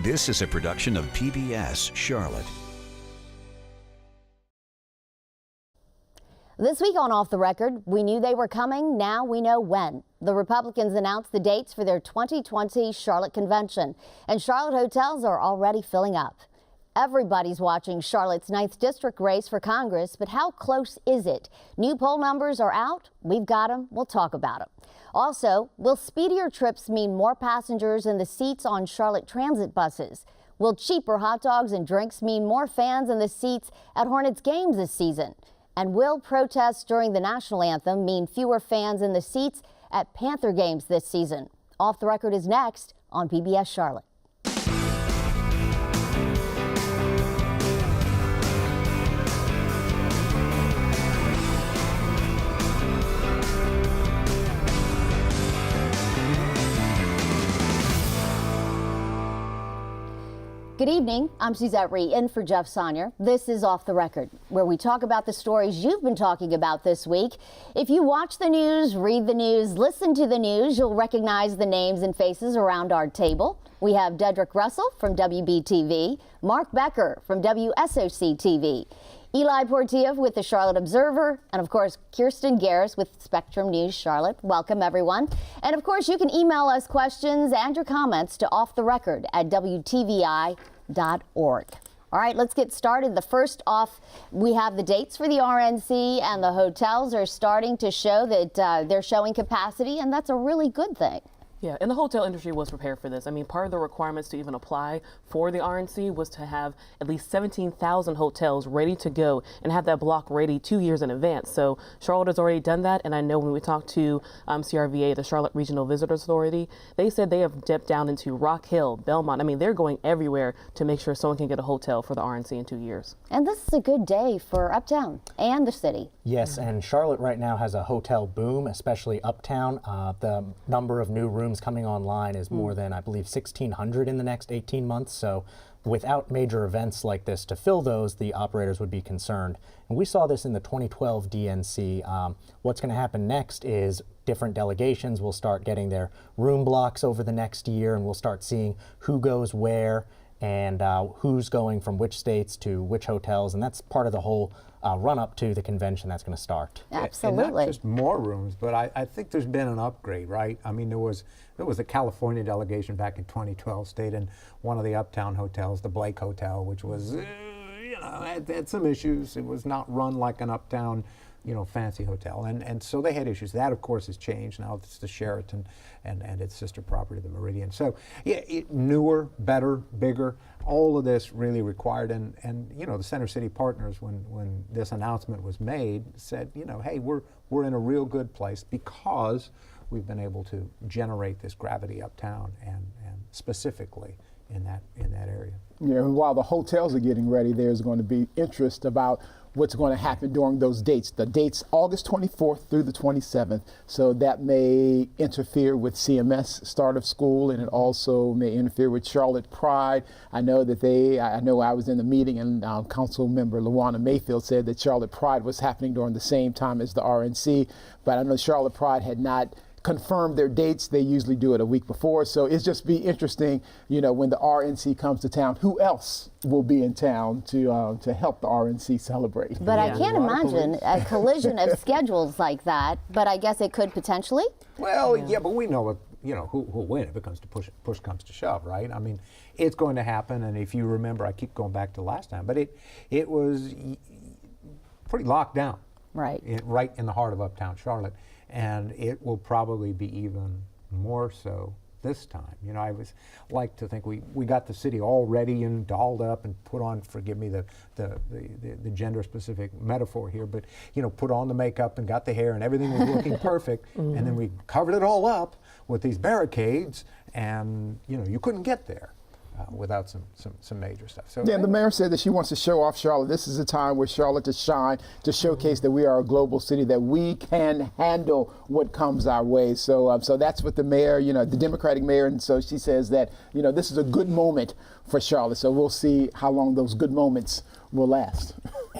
This is a production of PBS Charlotte. This week on Off the Record, we knew they were coming, now we know when. The Republicans announced the dates for their 2020 Charlotte convention, and Charlotte hotels are already filling up. Everybody's watching Charlotte's 9th District race for Congress, but how close is it? New poll numbers are out. We've got them. We'll talk about them. Also, will speedier trips mean more passengers in the seats on Charlotte transit buses? Will cheaper hot dogs and drinks mean more fans in the seats at Hornets games this season? And will protests during the national anthem mean fewer fans in the seats at Panther games this season? Off the Record is next on PBS Charlotte. Good evening, I'm Suzette Ree in for Jeff Sonnier. This is Off the Record, where we talk about the stories you've been talking about this week. If you watch the news, read the news, listen to the news, you'll recognize the names and faces around our table. We have Dedrick Russell from WBTV, Mark Becker from WSOC-TV, Eli Portilla with the Charlotte Observer, and of course, Kirsten Garris with Spectrum News Charlotte. Welcome, everyone. And of course, you can email us questions and your comments to offtherecord@WTVI.org. All right, let's get started. The first off, we have the dates for the RNC, and the hotels are starting to show that they're showing capacity, and that's a really good thing. Yeah, and the hotel industry was prepared for this. I mean, part of the requirements to even apply for the RNC was to have at least 17,000 hotels ready to go and have that block ready 2 years in advance. So Charlotte has already done that, and I know when we talked to CRVA, the Charlotte Regional Visitors Authority, they said they have dipped down into Rock Hill, Belmont. I mean, they're going everywhere to make sure someone can get a hotel for the RNC in 2 years. And this is a good day for Uptown and the city. Yes, and Charlotte right now has a hotel boom, especially Uptown. The number of new rooms coming online is more than, I believe, 1,600 in the next 18 months. So without major events like this to fill those, the operators would be concerned. And we saw this in the 2012 DNC. What's going to happen next is different delegations will start getting their room blocks over the next year, and we'll start seeing who goes where and who's going from which states to which hotels. And that's part of the whole run up to the convention that's going to start. Absolutely. And not just more rooms, but I think there's been an upgrade, right? I mean, there was a California delegation back in 2012 stayed in one of the Uptown hotels, the Blake Hotel, which was, had some issues. It was not run like an Uptown, fancy hotel. And so they had issues. That, of course, has changed. Now it's the Sheraton and its sister property, the Meridian. So, yeah, newer, better, bigger. All of this really required, and the Center City Partners, when this announcement was made, said, hey, we're in a real good place because we've been able to generate this gravity uptown and specifically in that area. Yeah, and while the hotels are getting ready, there's going to be interest about what's going to happen during those dates. The dates August 24th through the 27th, so that may interfere with CMS start of school, and it also may interfere with Charlotte Pride. I know I was in the meeting, and Council Member Luana Mayfield said that Charlotte Pride was happening during the same time as the RNC, but I know Charlotte Pride had not confirm their dates. They usually do it a week before. So it's just be interesting, when the RNC comes to town, who else will be in town to help the RNC celebrate. But I can't imagine a collision of schedules like that, but I guess it could potentially. Well, yeah, but we know who'll win if it comes to push comes to shove, right? I mean, it's going to happen, and if you remember, I keep going back to last time, but it was pretty locked down. Right. Right in the heart of Uptown Charlotte. And it will probably be even more so this time. I was like to think we got the city all ready and dolled up and put on, forgive me the gender specific metaphor here, but put on the makeup and got the hair and everything was looking perfect. And then we covered it all up with these barricades, and you couldn't get there without some major stuff. So yeah, the mayor said that she wants to show off Charlotte. This is a time where Charlotte to shine, to showcase that we are a global city, that we can handle what comes our way. So that's what the mayor, the Democratic mayor, and so she says that, this is a good moment for Charlotte. So we'll see how long those good moments will last.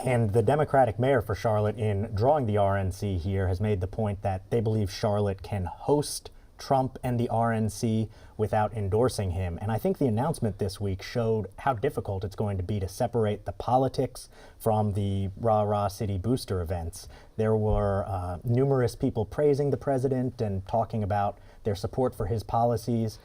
And the Democratic mayor for Charlotte, in drawing the RNC here, has made the point that they believe Charlotte can host Trump and the RNC without endorsing him. And I think the announcement this week showed how difficult it's going to be to separate the politics from the rah-rah city booster events. There were numerous people praising the president and talking about their support for his policies.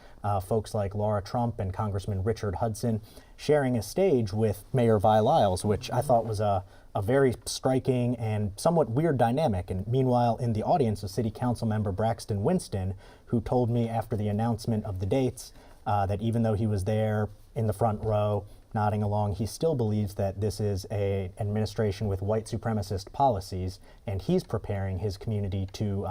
Folks like Laura Trump and Congressman Richard Hudson sharing a stage with Mayor Vi Lyles, which I thought was a very striking and somewhat weird dynamic. And meanwhile, in the audience was City Council member Braxton Winston, who told me after the announcement of the dates that even though he was there in the front row nodding along, he still believes that this is an administration with white supremacist policies, and he's preparing his community to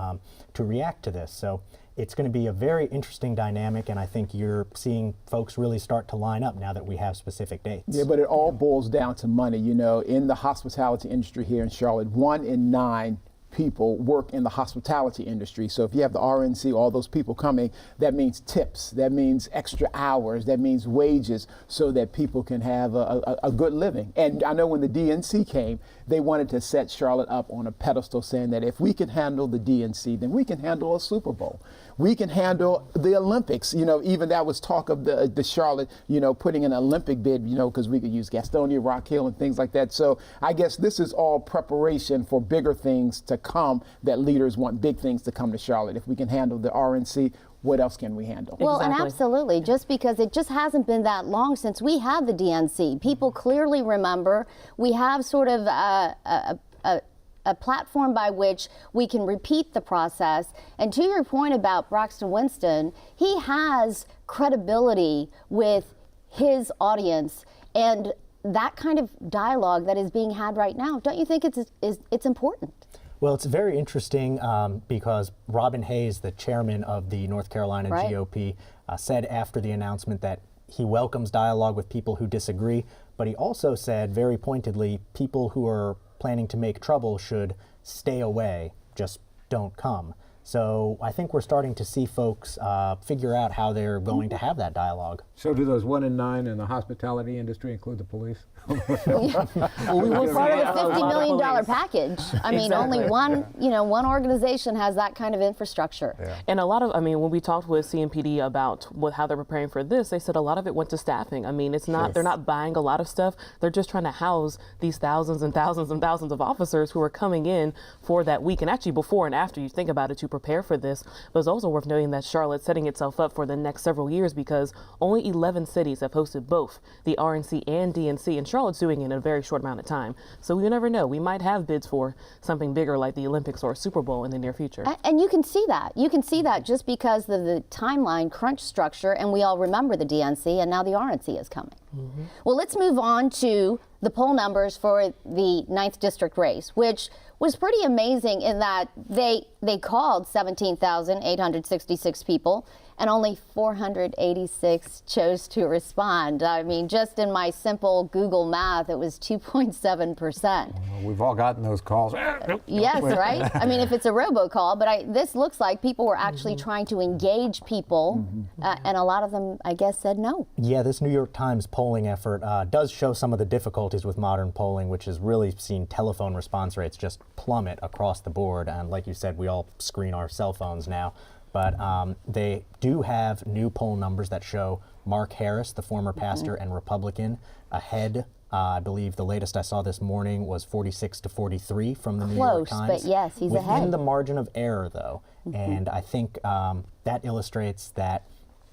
react to this. So it's going to be a very interesting dynamic, and I think you're seeing folks really start to line up now that we have specific dates. Yeah, but it all boils down to money. You know, in the hospitality industry here in Charlotte, 1 in 9 people work in the hospitality industry. So if you have the RNC, all those people coming, that means tips, that means extra hours, that means wages, so that people can have a good living. And I know when the DNC came, they wanted to set Charlotte up on a pedestal, saying that if we can handle the DNC, then we can handle a Super Bowl. We can handle the Olympics. You know, even that was talk of the Charlotte, you know, putting an Olympic bid, you know, because we could use Gastonia, Rock Hill, and things like that. So I guess this is all preparation for bigger things to come, that leaders want big things to come to Charlotte. If we can handle the RNC, what else can we handle? Well, and Exactly. absolutely, just because it just hasn't been that long since we had the DNC. People clearly remember. We have sort of a platform by which we can repeat the process. And to your point about Braxton Winston, he has credibility with his audience, and that kind of dialogue that is being had right now, don't you think it's important? Well, it's very interesting because Robin Hayes, the chairman of the North Carolina Right. GOP, said after the announcement that he welcomes dialogue with people who disagree, but he also said very pointedly, people who are planning to make trouble should stay away, just don't come. So I think we're starting to see folks figure out how they're going to have that dialogue. So do those 1 in 9 in the hospitality industry include the police? Well, we will see Part of a the $50 lot million police. package. I mean, only Exactly. one organization has that kind of infrastructure. And a lot of, I mean, when we talked with CMPD about how they're preparing for this, they said a lot of it went to staffing. I mean, it's not, they're not buying a lot of stuff. They're just trying to house these thousands and thousands and thousands of officers who are coming in for that week. And actually, before and after you think about it, to prepare for this. But it's also worth noting that Charlotte's setting itself up for the next several years because only 11 cities have hosted both the RNC and DNC, and Charlotte's doing it in a very short amount of time. So we never know. We might have bids for something bigger like the Olympics or Super Bowl in the near future. And you can see that. You can see that just because of the timeline crunch structure, and we all remember the DNC, and now the RNC is coming. Well, let's move on to the poll numbers for the 9th District race, which was pretty amazing in that they called 17,866 people, and only 486 chose to respond. I mean, just in my simple Google math, it was 2.7%. We've all gotten those calls. Yes, right? I mean, if it's a robocall, but this looks like people were actually trying to engage people, and a lot of them, I guess, said no. Yeah, this New York Times polling effort does show some of the difficulties with modern polling, which has really seen telephone response rates just plummet across the board. And like you said, we all screen our cell phones now. But they do have new poll numbers that show Mark Harris, the former pastor and Republican, ahead. I believe the latest I saw this morning was 46-43 from the New York Close, Times. but yes, he's within ahead. the margin of error, though. And I think that illustrates that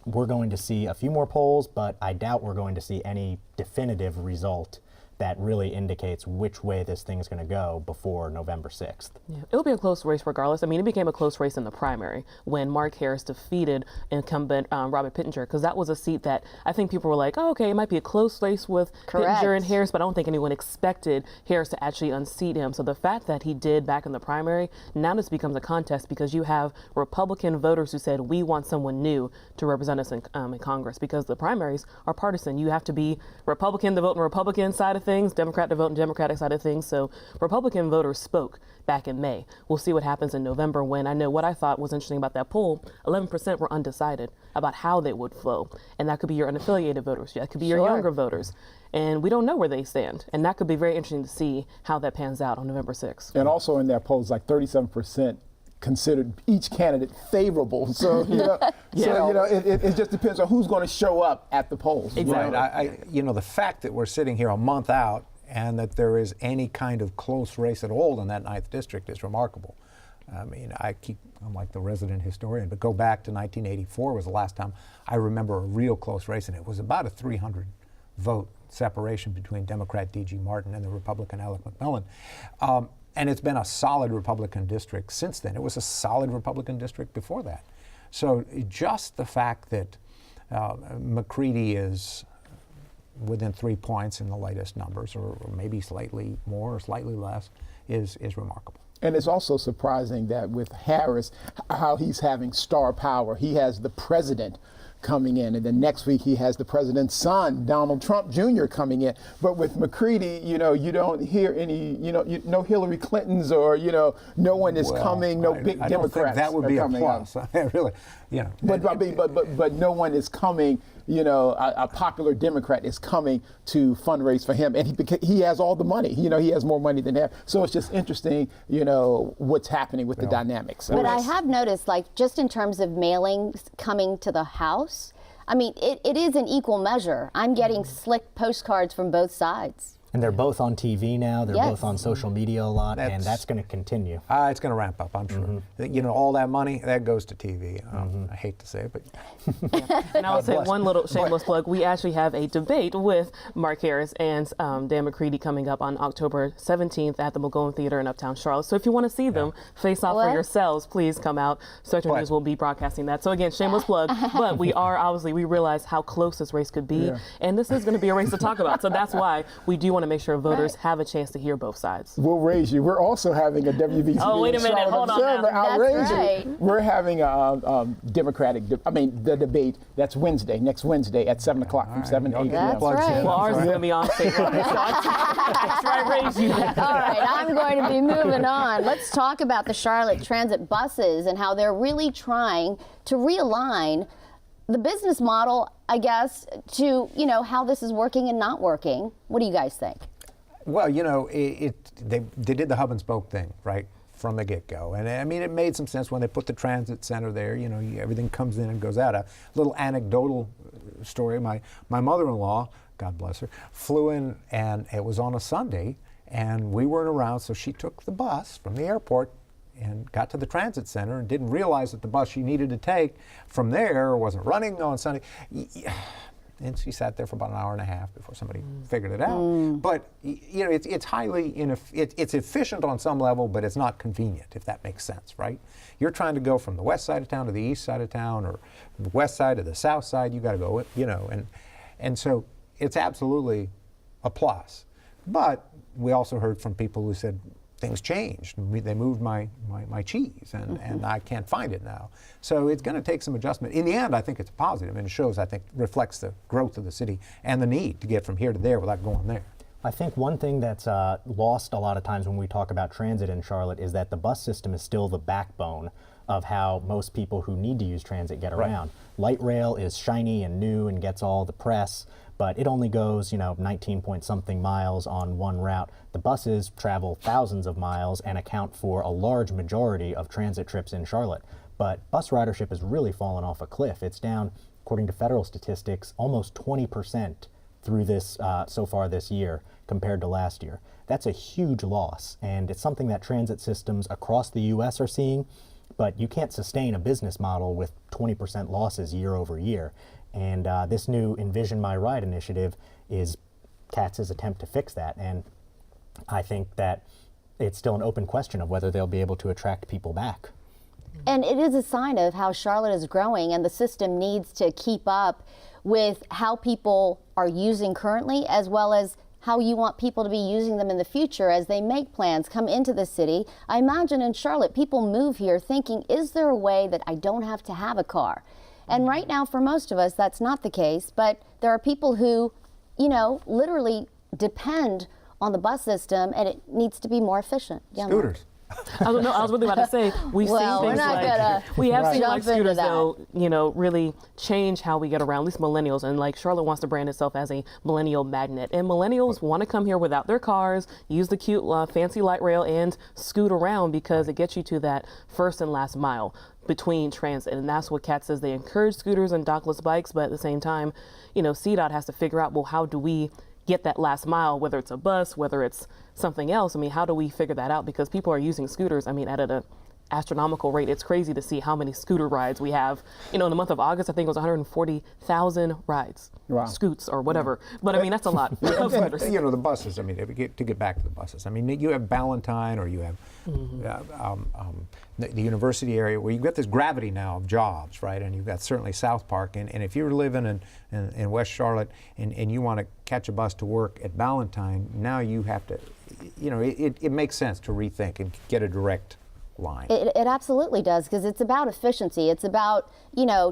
we're going to see a few more polls, but I doubt we're going to see any definitive result that really indicates which way this thing is going to go before November 6th. Yeah, it'll be a close race regardless. I mean, it became a close race in the primary when Mark Harris defeated incumbent Robert Pittenger, because that was a seat that I think people were like, oh, okay, it might be a close race with Pittenger and Harris, but I don't think anyone expected Harris to actually unseat him. So the fact that he did back in the primary, now this becomes a contest because you have Republican voters who said, we want someone new to represent us in Congress, because the primaries are partisan. You have to be Republican to vote on the Republican side of things, Democrat to vote on the Democratic side of things. So Republican voters spoke back in May. We'll see what happens in November, when I know what I thought was interesting about that poll, 11% were undecided about how they would flow. And that could be your unaffiliated voters. That could be your younger voters. And we don't know where they stand. And that could be very interesting to see how that pans out on November 6th. And also in that poll, it's like 37% considered each candidate favorable. So it just depends on who's going to show up at the polls. Exactly. Right. The fact that we're sitting here a month out and that there is any kind of close race at all in that 9th district is remarkable. I mean, I'm like the resident historian, but go back to 1984 was the last time I remember a real close race, and it was about a 300 vote separation between Democrat D.G. Martin and the Republican Alec McMillan. And it's been a solid Republican district since then. It was a solid Republican district before that. So just the fact that McCready is within 3 points in the latest numbers, or maybe slightly more or slightly less, is remarkable. And it's also surprising that with Harris, how he's having star power. He has the president coming in, and then next week he has the president's son, Donald Trump Jr. coming in. But with McCready, you don't hear any, no Hillary Clintons, or no one is coming, no big I don't Democrats. think that would be a plus. Really, But no one is coming. A popular Democrat is coming to fundraise for him, and he has all the money. He has more money than that. So it's just interesting, what's happening with the dynamics. But I have noticed, just in terms of mailings coming to the House, I mean, it is an equal measure. I'm getting slick postcards from both sides. And they're both on TV now. They're both on social media a lot, and that's going to continue. It's going to ramp up, I'm sure. All that money, that goes to TV. I hate to say it, but... And I would say one little shameless plug. We actually have a debate with Mark Harris and Dan McCready coming up on October 17th at the Mogollon Theater in Uptown Charlotte. So if you want to see them face off for yourselves, please come out. Spectrum News will be broadcasting that. So again, shameless plug. But we realize how close this race could be. And this is going to be a race to talk about. So that's why we do want to make sure voters have a chance to hear both sides. We'll raise you. We're also having a WVT. Oh, wait a minute. Hold on now. That's right. We're having a the debate. That's next Wednesday at 7 o'clock from 7 to 8 That's p.m. right. Well, ours is going to be on stage. So I try to raise you. All right, I'm going to be moving on. Let's talk about the Charlotte Transit buses and how they're really trying to realign the business model, I guess, to, how this is working and not working. What do you guys think? Well, they did the hub and spoke thing, right, from the get-go. And I mean, it made some sense when they put the transit center there. Everything comes in and goes out. A little anecdotal story. My mother-in-law, God bless her, flew in, and it was on a Sunday, and we weren't around, so she took the bus from the airport and got to the transit center and didn't realize that the bus she needed to take from there wasn't running on Sunday. And she sat there for about an hour and a half before somebody figured it out. But it's highly it's efficient on some level, but it's not convenient, if that makes sense, right? You're trying to go from the west side of town to the east side of town, or the west side to the south side. You got to go, and so it's absolutely a plus. But we also heard from people who said, things changed. They moved my cheese, and I can't find it now. So it's going to take some adjustment. In the end, I think it's a positive, and it shows, reflects the growth of the city and the need to get from here to there without going there. I think one thing that's lost a lot of times when we talk about transit in Charlotte is that the bus system is still the backbone of how most people who need to use transit get around. Light rail is shiny and new and gets all the press, but it only goes, 19 point something miles on one route. The buses travel thousands of miles and account for a large majority of transit trips in Charlotte. But bus ridership has really fallen off a cliff. It's down, according to federal statistics, almost 20% through this so far this year compared to last year. That's a huge loss, and it's something that transit systems across the U.S. are seeing, but you can't sustain a business model with 20% losses year over year. And this new Envision My Ride initiative is CATS's attempt to fix that. And I think that it's still an open question of whether they'll be able to attract people back. And it is a sign of how Charlotte is growing, and the system needs to keep up with how people are using currently, as well as how you want people to be using them in the future as they make plans, come into the city. I imagine in Charlotte, people move here thinking, is there a way that I don't have to have a car? And right now, for most of us, that's not the case, but there are people who, literally depend on the bus system, and it needs to be more efficient. Scooters. I don't know. I was really about to say we've Well, seen we're things not like gonna we have seen jump like into scooters that. though, really change how we get around. At least millennials, and like Charlotte wants to brand itself as a millennial magnet. And millennials want to come here without their cars, use the cute, fancy light rail, and scoot around because it gets you to that first and last mile between transit. And that's what CAT says. They encourage scooters and dockless bikes, but at the same time, CDOT has to figure out, well, how do we get that last mile, whether it's a bus, whether it's something else. I mean, how do we figure that out? Because people are using scooters, at an astronomical rate. It's crazy to see how many scooter rides we have. In the month of August, I think it was 140,000 rides, Wow. scoots or whatever. But I mean, that's a lot of And, scooters. the buses. I mean, to get back to the buses. I mean, you have Ballantyne, or you have the university area where you've got this gravity now of jobs, right? And you've got certainly South Park. And if you're living in West Charlotte and you want to catch a bus to work at Ballantyne, now you have to, it makes sense to rethink and get a direct line. It absolutely does, because it's about efficiency. It's about,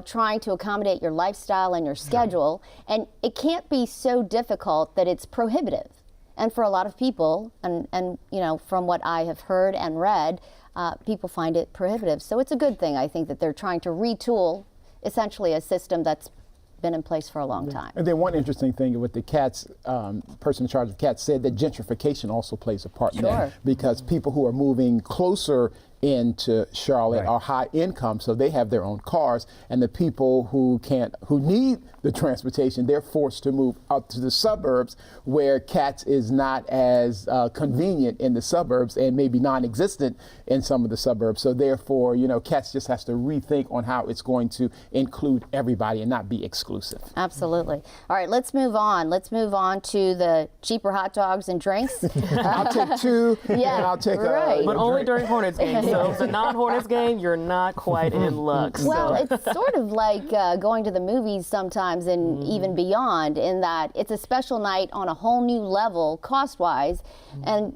trying to accommodate your lifestyle and your schedule. And it can't be so difficult that it's prohibitive. And for a lot of people, and from what I have heard and read, people find it prohibitive. So it's a good thing, I think, that they're trying to retool essentially a system that's been in place for a long time. And then one interesting thing with the CATS, person in charge of CATS said that gentrification also plays a part in Sure. that, because people who are moving closer into Charlotte Right. are high income, so they have their own cars, and the people who need the transportation, they're forced to move up to the suburbs, where CATS is not as convenient in the suburbs and maybe non-existent in some of the suburbs. So therefore, CATS just has to rethink on how it's going to include everybody and not be exclusive. Absolutely. All right, let's move on. Let's move on to the cheaper hot dogs and drinks. I'll take two, Yeah, and I'll take right. But only during Hornets games. So if it's a non-Hornets game, you're not quite in luck. Well, so. it's sort of like going to the movies sometimes and even beyond, in that it's a special night on a whole new level cost-wise. And,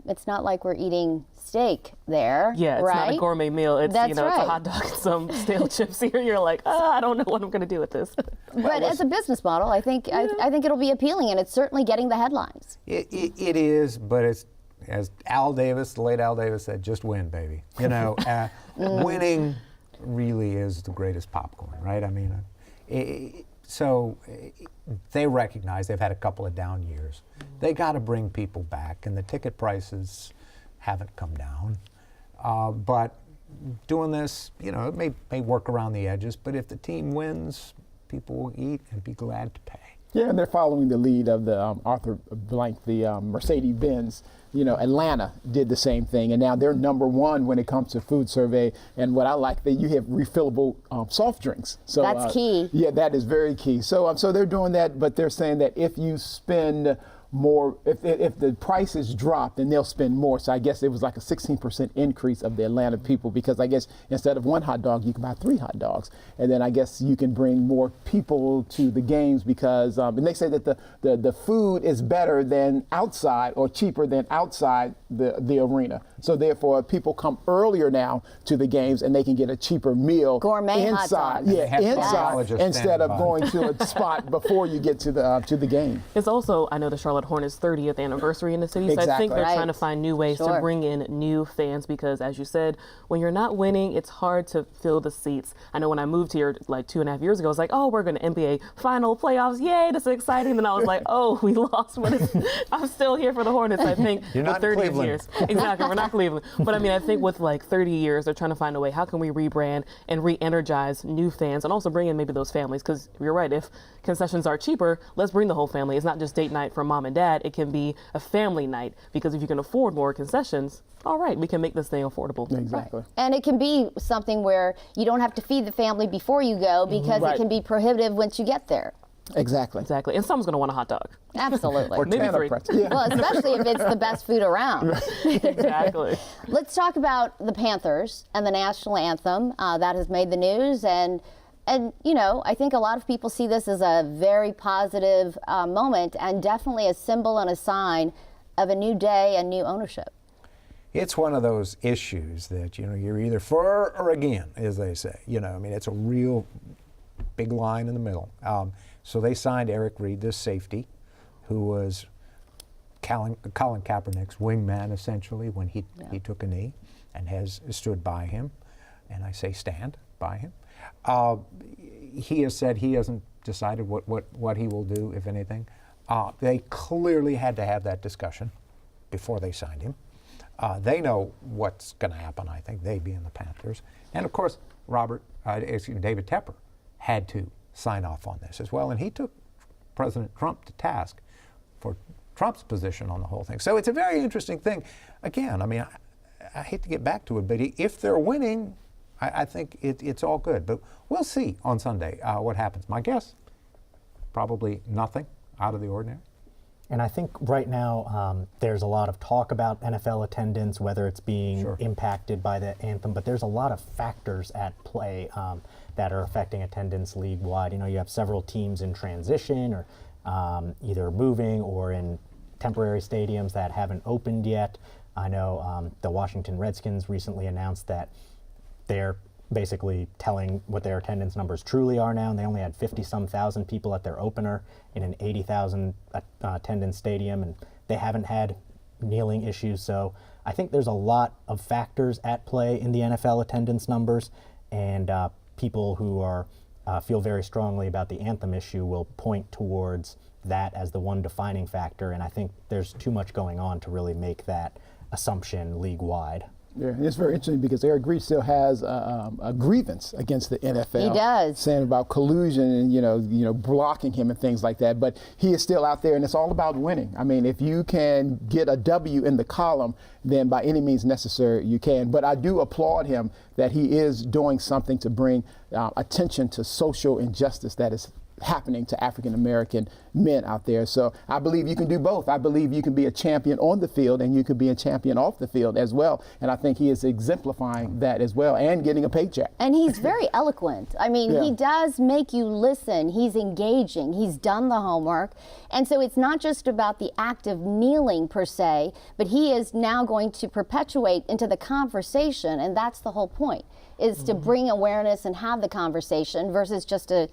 it's not like we're eating steak there, Yeah, it's right? not a gourmet meal. It's That's it's right. a hot dog and some stale chips here. You're like, I don't know what I'm going to do with this. But as a business model, I think it'll be appealing, and it's certainly getting the headlines. It is, but it's, as the late Al Davis said, just win, baby. Winning really is the greatest popcorn, right? I mean, so they recognize they've had a couple of down years. They got to bring people back, and the ticket prices haven't come down. But doing this, it may work around the edges, but if the team wins, people will eat and be glad to pay. Yeah, and they're following the lead of the Arthur Blank, the Mercedes-Benz. Atlanta did the same thing, and now they're number one when it comes to food survey. And what I like, that you have refillable soft drinks. So That's key. Yeah, that is very key. So they're doing that, but they're saying that if you spend more, if the prices drop, then they'll spend more. So I guess it was like a 16% increase of the Atlanta people, because I guess instead of one hot dog, you can buy 3 hot dogs. And then I guess you can bring more people to the games, because, and they say that the food is better than outside, or cheaper than outside the arena. So therefore, people come earlier now to the games, and they can get a cheaper meal Gourmet hot inside. dogs. Yeah, Have inside, technologists instead of standing by. going to a spot before you get to the game. It's also, I know, the Charlotte Hornets' 30th anniversary in the city, so I Exactly. think they're Right. trying to find new ways Sure. to bring in new fans, because, as you said, when you're not winning, it's hard to fill the seats. I know when I moved here like 2.5 years ago, I was like, oh, we're going to NBA final playoffs, yay, this is exciting. Then I was like, oh, we lost. I'm still here for the Hornets, I think, You're not for 30 Cleveland. years. Exactly, we're not Cleveland. But I mean, I think with like 30 years, they're trying to find a way, how can we rebrand and re-energize new fans, and also bring in maybe those families, because you're right, if concessions are cheaper, let's bring the whole family. It's not just date night for mom and dad, it can be a family night, because if you can afford more concessions, all right, we can make this thing affordable. Exactly. And it can be something where you don't have to feed the family before you go, because Right. it can be prohibitive once you get there. Exactly. Exactly, and someone's going to want a hot dog. Absolutely. Or Maybe Tanner 3. pretzel. Yeah. Well, especially if it's the best food around. Exactly. Let's talk about the Panthers and the national anthem that has made the news. And I think a lot of people see this as a very positive moment, and definitely a symbol and a sign of a new day and new ownership. It's one of those issues that, you're either for or against, as they say. I mean, it's a real big line in the middle. So they signed Eric Reed, this safety, who was Colin Kaepernick's wingman, essentially, when he took a knee. and has stood by him, and I say stand by him. He has said he hasn't decided what he will do, if anything. They clearly had to have that discussion before they signed him. They know what's going to happen, I think, they being the Panthers. And of course, David Tepper had to sign off on this as well, and he took President Trump to task for Trump's position on the whole thing. So it's a very interesting thing. Again, I mean, I hate to get back to it, but if they're winning, I think it's all good. But we'll see on Sunday what happens. My guess, probably nothing out of the ordinary. And I think right now there's a lot of talk about NFL attendance, whether it's being impacted by the anthem, but there's a lot of factors at play that are affecting attendance league-wide. You know, you have several teams in transition or either moving or in temporary stadiums that haven't opened yet. I know the Washington Redskins recently announced that they're basically telling what their attendance numbers truly are now, and they only had 50-some thousand people at their opener in an 80,000 attendance stadium, and they haven't had kneeling issues. So I think there's a lot of factors at play in the NFL attendance numbers, and people who are feel very strongly about the anthem issue will point towards that as the one defining factor, and I think there's too much going on to really make that assumption league-wide. Yeah, it's very interesting because Eric Reed still has a grievance against the NFL. He does. Saying about collusion and, you know, blocking him and things like that. But he is still out there, and it's all about winning. I mean, if you can get a W in the column, then by any means necessary you can. But I do applaud him that he is doing something to bring attention to social injustice that is happening to African American men out there. So I believe you can do both. I believe you can be a champion on the field and you can be a champion off the field as well. And I think he is exemplifying that as well and getting a paycheck. And he's very eloquent. I mean, he does make you listen. He's engaging. He's done the homework. And so it's not just about the act of kneeling per se, but he is now going to perpetuate into the conversation. And that's the whole point, is to bring awareness and have the conversation versus just a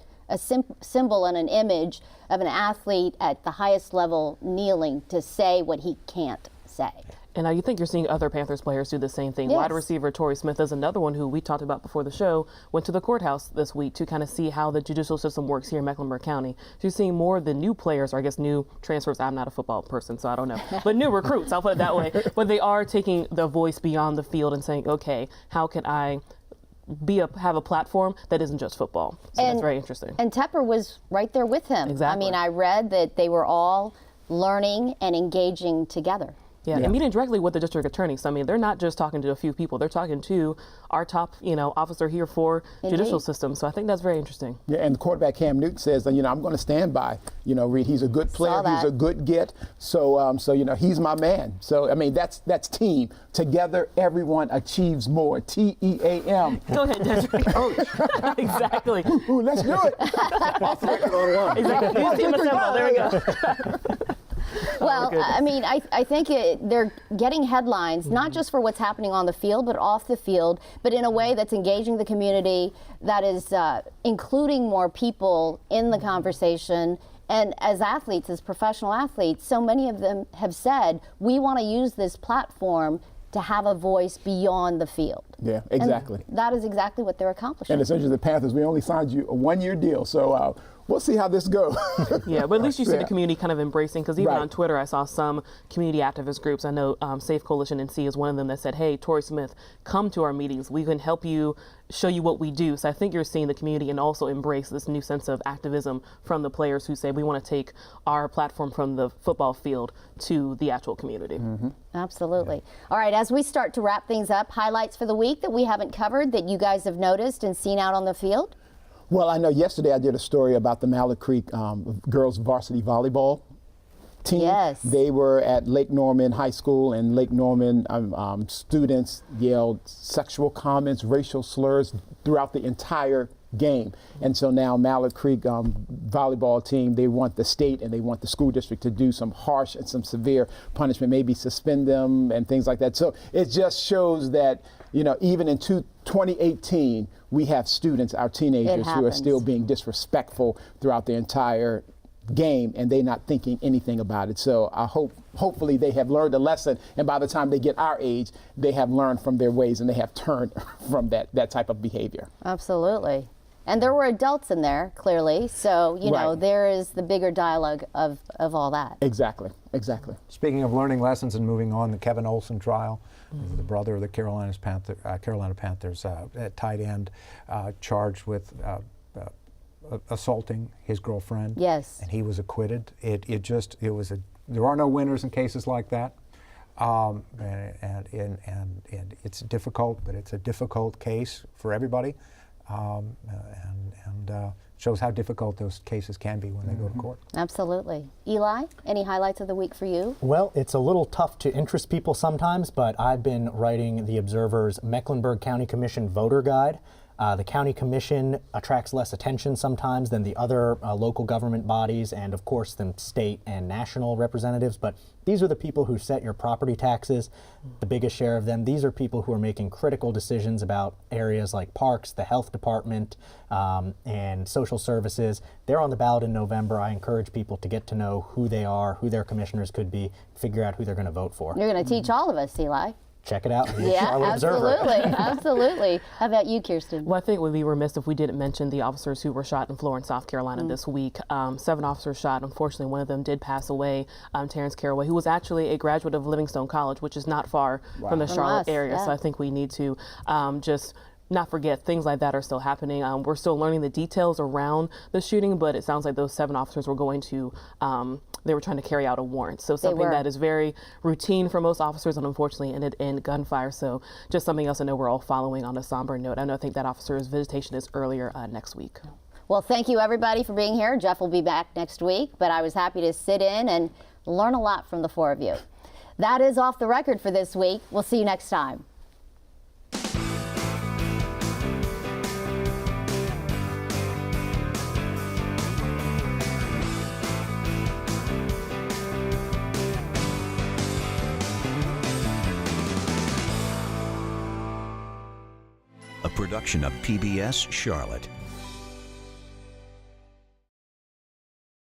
symbol and an image of an athlete at the highest level kneeling to say what he can't say. And you think you're seeing other Panthers players do the same thing. Yes. Wide receiver Torrey Smith is another one who we talked about before the show, went to the courthouse this week to kind of see how the judicial system works here in Mecklenburg County. So you're seeing more of the new players, or I guess new transfers. I'm not a football person, so I don't know. But new recruits, I'll put it that way. But they are taking the voice beyond the field and saying, okay, how can I have a platform that isn't just football. So that's very interesting. And Tepper was right there with him. Exactly. I mean, I read that they were all learning and engaging together. Yeah, and meeting directly with the district attorney. So, I mean, they're not just talking to a few people. They're talking to our top, officer here for judicial system. So I think that's very interesting. Yeah, and the quarterback Cam Newton says, I'm going to stand by, Reed. He's a good player. He's a good get. So, he's my man. So, I mean, that's team. Together, everyone achieves more. TEAM. Go ahead, Desiree. Exactly. Ooh, let's do it. Exactly. Use team assemble. There we go. Well, I mean, I think they're getting headlines, not just for what's happening on the field, but off the field, but in a way that's engaging the community, that is including more people in the conversation. And as athletes, as professional athletes, so many of them have said, we want to use this platform to have a voice beyond the field. Yeah, exactly. And that is exactly what they're accomplishing. And essentially the Panthers, we only signed you a one-year deal, so we'll see how this goes. Yeah, but at least you see the community kind of embracing, because even on Twitter I saw some community activist groups. I know Safe Coalition NC is one of them that said, hey, Torrey Smith, come to our meetings. We can help you, show you what we do. So I think you're seeing the community and also embrace this new sense of activism from the players who say we want to take our platform from the football field to the actual community. Mm-hmm. Absolutely. All right, as we start to wrap things up, highlights for the week that we haven't covered that you guys have noticed and seen out on the field? Well, I know yesterday I did a story about the Mallard Creek girls varsity volleyball team. Yes. They were at Lake Norman High School, and Lake Norman students yelled sexual comments, racial slurs throughout the entire game. And so now Mallard Creek volleyball team, they want the state and they want the school district to do some harsh and some severe punishment, maybe suspend them and things like that. So it just shows that, even in 2018, we have students, our teenagers, who are still being disrespectful throughout the entire game and they're not thinking anything about it. So I hopefully they have learned a lesson, and by the time they get our age, they have learned from their ways and they have turned from that type of behavior. Absolutely. And there were adults in there, clearly, so, you know, Right. there is the bigger dialogue of all that. Exactly. Speaking of learning lessons and moving on, the Kevin Olson trial, the brother of the Carolina Panthers tight end, charged with assaulting his girlfriend. Yes. And he was acquitted. There are no winners in cases like that. And it's difficult, but it's a difficult case for everybody. And shows how difficult those cases can be when they go to court. Absolutely. Eli, any highlights of the week for you? Well, it's a little tough to interest people sometimes, but I've been writing the Observer's Mecklenburg County Commission voter guide. The county commission attracts less attention sometimes than the other local government bodies, and of course the state and national representatives, but these are the people who set your property taxes, the biggest share of them. These are people who are making critical decisions about areas like parks, the health department, and social services. They're on the ballot in November. I encourage people to get to know who they are, who their commissioners could be, figure out who they're going to vote for. You're going to teach all of us, Eli. Check it out. in the Yeah, Charlotte Observer. absolutely. Absolutely. How about you, Kirsten? Well, I think we'd be remiss if we didn't mention the officers who were shot in Florence, South Carolina this week. 7 officers shot. Unfortunately, one of them did pass away, Terrence Caraway, who was actually a graduate of Livingstone College, which is not far from the From Charlotte us, area. yeah. So I think we need to just not forget things like that are still happening. We're still learning the details around the shooting, but it sounds like those 7 officers were going to, they were trying to carry out a warrant. So something were. that is very routine for most officers and unfortunately ended in gunfire. So just something else I know we're all following on a somber note. I think that officer's visitation is earlier next week. Well, thank you, everybody, for being here. Jeff will be back next week, but I was happy to sit in and learn a lot from the 4 of you. That is Off the Record for this week. We'll see you next time. A production of PBS Charlotte.